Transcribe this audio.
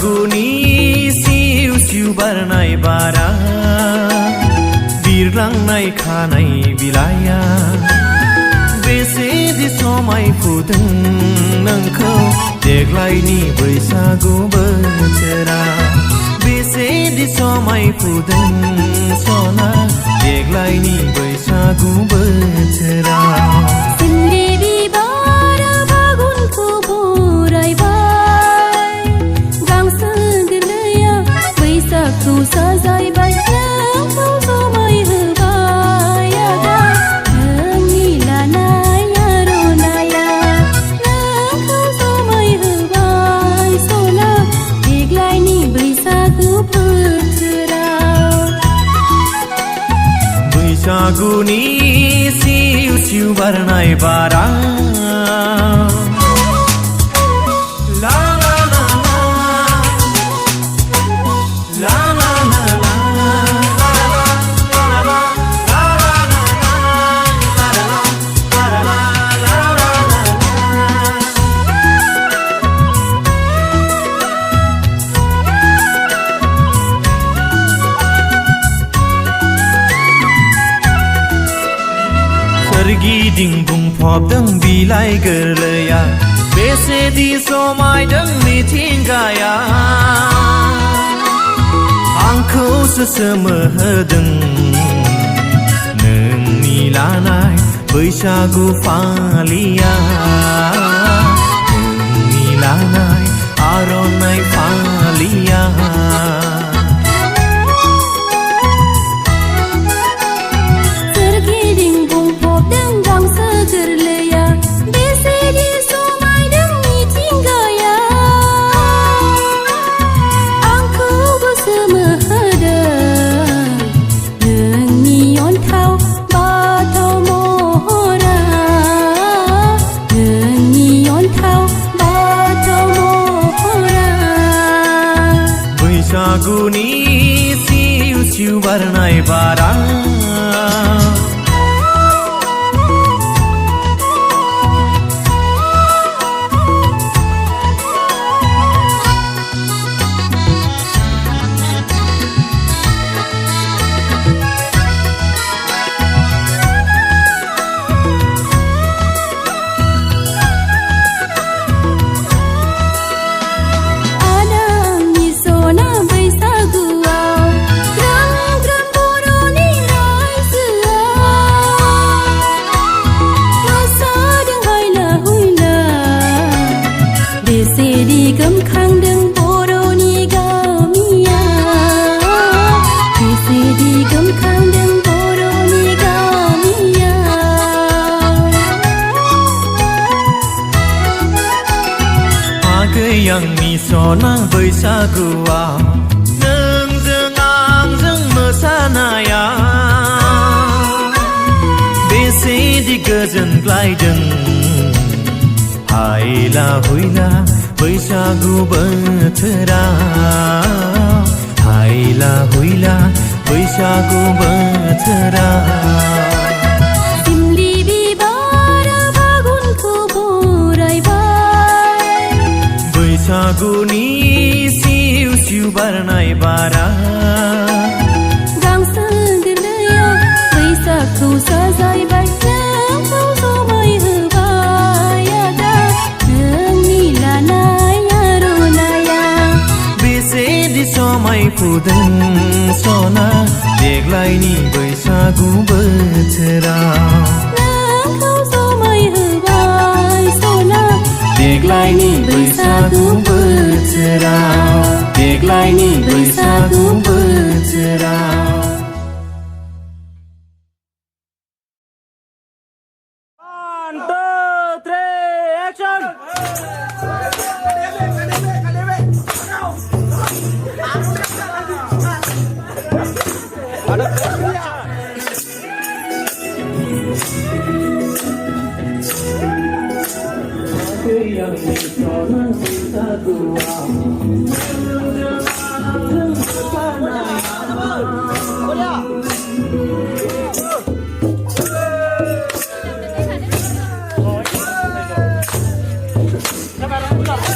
बैसागुनि सिउ सिउ बारनाय बारा बिरलांनाय खानाय बिलाइया बेसेदि समायफुदों नोंखौ देग्लायनि बैसागु बोथोरा बेसेदि समायफुदों सना देग्लायनि बैसागु बोथोरा साजायबाय नोंखौ समाय होबाय आदा नोंनि लानाय आर'नाया नोंखौ समाय होबाय सना देग्लायनि बैसागु बोथोराव बैसागुनि सिउ सिउ बारनाय बारा सोरगिदिं बुंफबदों बिलाइ गोरलैया बेसेदि समायदों मिथिंगाया आंखौसो सोमोहोदों नोंनि लानाय बैसागु फालिया नोंनि लानाय आर'नाइ फालिया बैसागुनि सिउ सिउ बारनाय बारा आंनि सना बैसागुआव नोंजों आंजों मोसानाया बेसेदि गोजोनग्लायदों हायला हुइला बैसागु बोथोरा हायला हुइला बैसागु बोथोरा बैसागुनि सिउ सिउ बारनाय बारा गांसो गोरलैया बैसागखौ साजायबाय नोंखौ समाय होबाय आदा नोंनि लानाय आर'नाया बेसेदि समायफुदों सना देग्लायनि बैसागु बोथोराव नोंखौ समाय होबाय सना देग्लायनि बैसागु बोथोराव देग्लायनि बैसागु बोथोराव Come on.